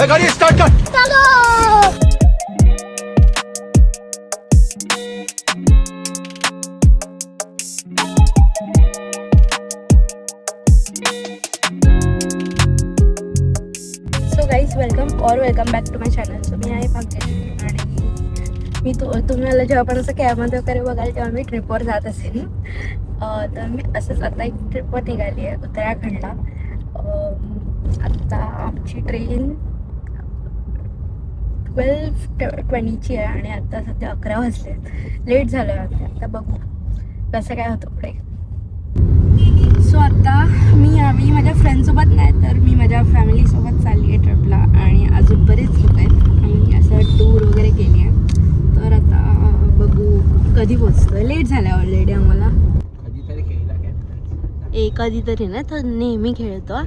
गाड़ी स्टार्ट कर. चलो. So guys welcome back to my channel. So मी आहे पंकज आणि तुम्हाला जेव्हा पण असं कॅबमध्ये वगैरे बघाल तेव्हा मी ट्रिपवर जात असेल. तर मी असंच आता एक ट्रिपवर निघाली आहे उत्तराखंडला. आत्ता आमची ट्रेन 12:20ची आहे आणि आता सध्या 11 वाजले. लेट झालं आहे. आता बघू कसं काय होतं पुढे. सो आता आम्ही माझ्या फ्रेंडसोबत नाही तर मी माझ्या फॅमिलीसोबत चालली आहे ट्रिपला आणि अजून बरेच लोक आहेत. आम्ही असं टूर वगैरे केली आहे. तर आता बघू कधी पोचतो. लेट झालं ऑलरेडी आम्हाला. कधीतरी ना तर नेहमी खेळतो.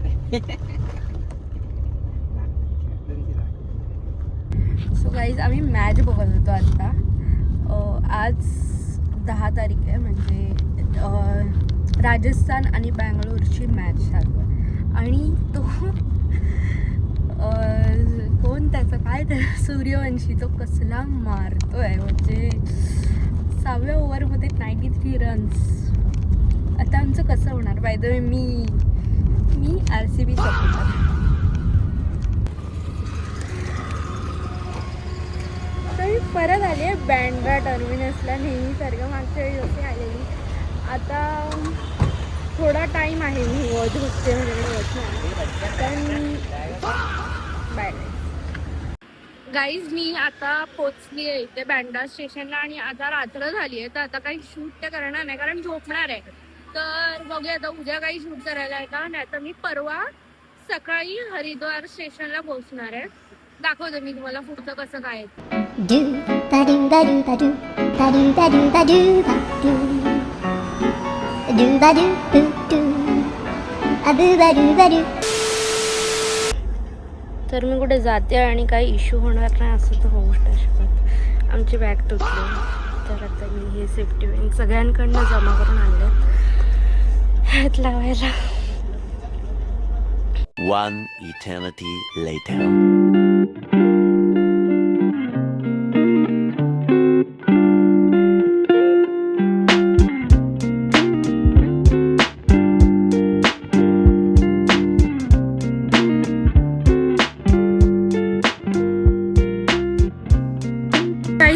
सो गाईज आम्ही मॅच बघत होतो आता. आज 10 तारीख आहे म्हणजे राजस्थान आणि बँगलोरची मॅच चालू आहे आणि तो कोण त्याचं काय तर सूर्यवंशी तो कसला मारतोय म्हणजे 6व्या ओव्हरमध्ये 93 रन्स. आता आमचं कसं होणार. By the way me RCB supporter. तर मी परत आली आहे बँड्रा टर्मिनसला नेहमीसारखं. मागच्या वेळी जशी आलेली. आता थोडा टाईम आहे. मी वॉच बघते म्हणजे बाय गाईज. मी आता पोचली आहे इथे बँड्रा स्टेशनला आणि आता रात्र झाली आहे. तर आता काही शूट तर करणार नाही कारण झोपणार आहे. तर बघूया आता उद्या काही शूट करायला आहे का. नाही तर मी परवा सकाळी हरिद्वार स्टेशनला पोहोचणार आहे. दाखवते मी तुम्हाला पुढचं कसं काय. तर मी कुठे जाते आणि काही इश्यू होणार नाही असं तर होऊ शकत. आमची बॅग तुटली तर आता मी हे सेफ्टी बॅग सगळ्यांकडनं जमा करून आणले हात लावायला. One eternity later.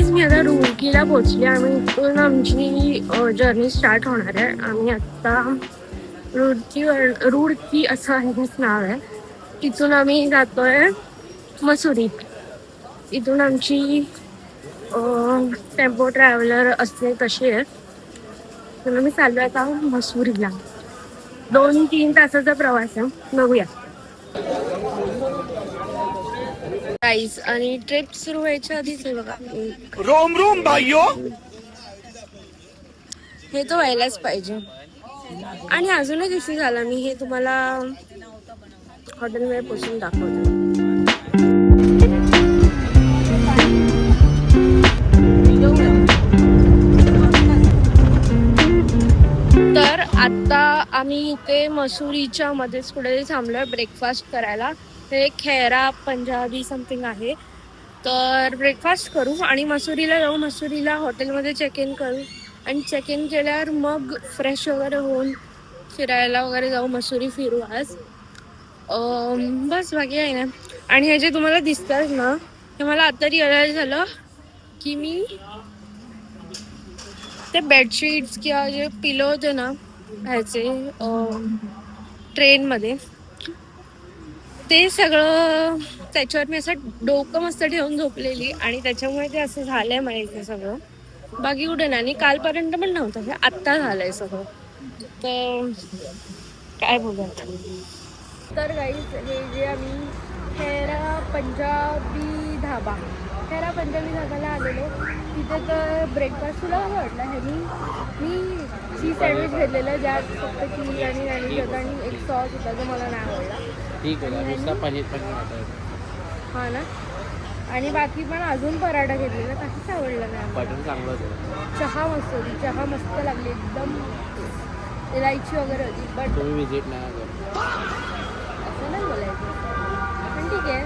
मी आता रुडकीला पोचली आणि इथून आमची जर्नी स्टार्ट होणार आहे. आम्ही आत्ता रुडकी असं आहे नाव आहे. तिथून आम्ही जातोय मसुरी. इथून आमची टेम्पो ट्रॅव्हलर असते तशी आहे. तर मी चाललो आता मसुरीला. 2-3 तासाचा प्रवास आहे. बघूया गाईज. आणि ट्रिप सुरू व्हायच्या आधीच आहे बघा रोम रोम भाइयों. हे तर व्हायलाच पाहिजे. आणि अजून एक इश्यू झाला. मी हे तुम्हाला हॉटेलमध्ये पोचून दाखवते. तर आता आम्ही इथे मसुरीच्या मध्येच कुठे थांबलोय ब्रेकफास्ट करायला. ते खेरा पंजाबी समथिंग आहे. तर ब्रेकफास्ट करू आणि मसुरीला जाऊ. मसुरीला हॉटेलमध्ये चेक इन करू आणि चेक इन केल्यावर मग फ्रेश वगैरे होऊन फिरायला वगैरे जाऊ. मसुरी फिरू आज. बस बाकी आहे ना. आणि हे जे तुम्हाला दिसतात ना हे मला आता रिअलाइज झालं की मी ते बेडशीट्स किंवा जे पिलो होते ना ह्याचे ट्रेनमध्ये ते सगळं त्याच्यावर मी असं डोकं मस्त ठेवून झोपलेली आणि त्याच्यामुळे ते असं झालंय माहिती सगळं. बाकी कुठे नाही. आणि कालपर्यंत पण नव्हतं. हे आत्ता झालंय सगळं. तर काय बोलूयात. तर गाईज हे जे आम्ही खेरा पंजाबी धाबाला आलेलो. तिथे तर ब्रेकफास्ट तुला काय वाटलं. मी चीज सँडविच घेतलेलं ज्यात फक्त चीज आणि सँडविच होता आणि एक सॉस होता जो मला नाही आवडला. ठीक आहे. हां ना. आणि बाकी पण अजून पराठा घेतलेला काहीच आवडलं नाही. बटर चांगलं होतं. चहा मस्त होती. चहा मस्त लागली एकदम. इलायची वगैरे होती. बट तुम्ही विजिट नाही करत असं नाही बोलायचं पण ठीक आहे.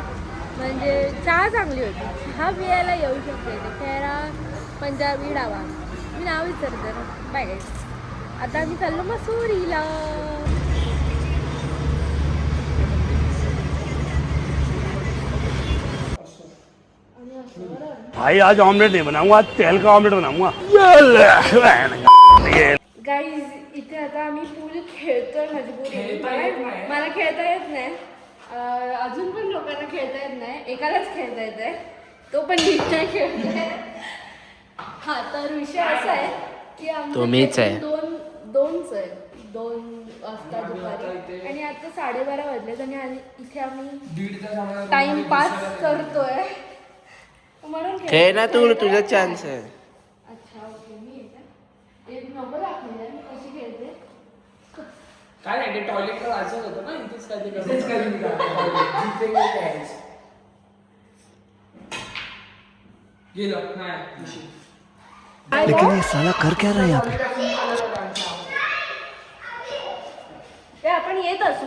म्हणजे चहा चांगली होती. चहा पियायला येऊ शकते. खेळा पंजाबी डावा, मी नाव विचारते ना. बाय गाईस, आता आम्ही चाललो मसुरीला. भाई आज ऑमलेट नहीं बनाऊंगा, आज तेल का ऑमलेट बनाऊंगा. गाईज इथे आता आम्ही पूल खेळतोय मजबुरी. मला खेळता येत नाही. अजून पण लोकांना खेळता येत नाही. एकालाच खेळता येत आहे, तो पण नीट नाही खेळतोय. हा तर विषय असा आहे की तो मीच आहे. दोनच आहे. 2 वाजता दुपारी आणि आता 12:30 वाजलेत आणि इथे आम्ही टाइमपास करतोय म्हणून खेळ ना तू, तुझा चान्स आहे. अच्छा ओके, मी एक नको दाखवलं मी कशी खेळते. काय नाही ते टॉयलेटला वाचत होतं ना, इथेच काय ते गेलं नाही. लेकिन ये साला कर क्या रहा है यहाँ पे? ते आपण येत असू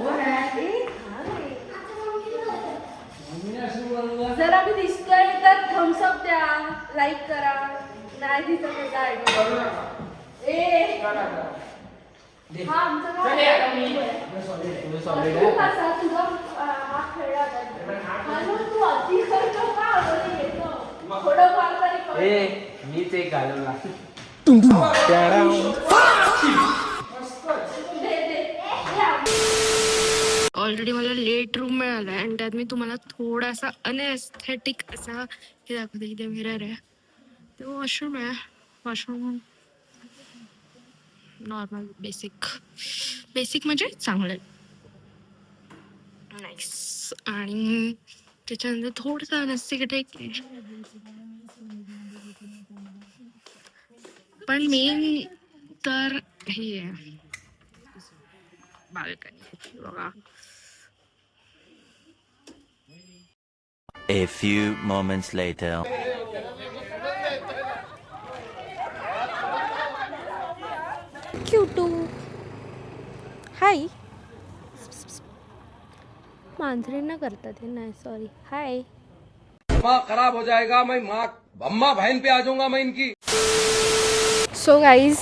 जर आम्ही दिसतोय तर थम्सअप द्या, लाईक करा. नाही दिसत काय हा आमचा तुझा हा खेळला तू अति करतो का थोडं फार तरी ए मीच एक घालवला. ऑलरेडी मला लेट रूम मिळाला आहे आणि त्यात मी तुम्हाला थोडासा अनएस्थेटिक असा हे दाखवते. इथे मिरर आहे, ते वॉशरूम आहे. वॉशरूम नॉर्मल बेसिक म्हणजे चांगलं नाईस. आणि त्याच्यानंतर थोडंसं अनएस्थेटिक आहे, पण मेन तर हे आहे बाल्कनी बघा. A few moments later. क्यूटू हाय. मांजरींना करतात हे नाही, सॉरी. हाय. दिमाग खराब हो जाएगा, मैं माँ अम्मा बहन पे आ जाऊंगा मैं इनकी. सो गाईज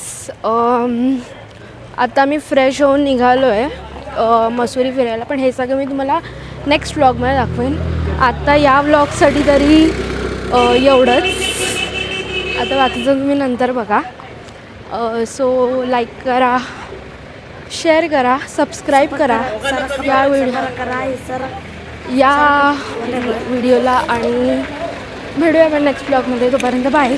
आता मी फ्रेश होऊन निघालो आहे मसुरी फिरायला. पण हे सगळं मी तुम्हाला नेक्स्ट व्लॉगमध्ये दाखवेन. आता या व्लॉगसाठी तरी एवढंच. आता बाकीचं तुम्ही नंतर बघा. सो लाईक करा, शेअर करा, सबस्क्राईब करा या व्हिडिओला आणि भेटूया आपण नेक्स्ट व्लॉगमध्ये. तोपर्यंत बाय.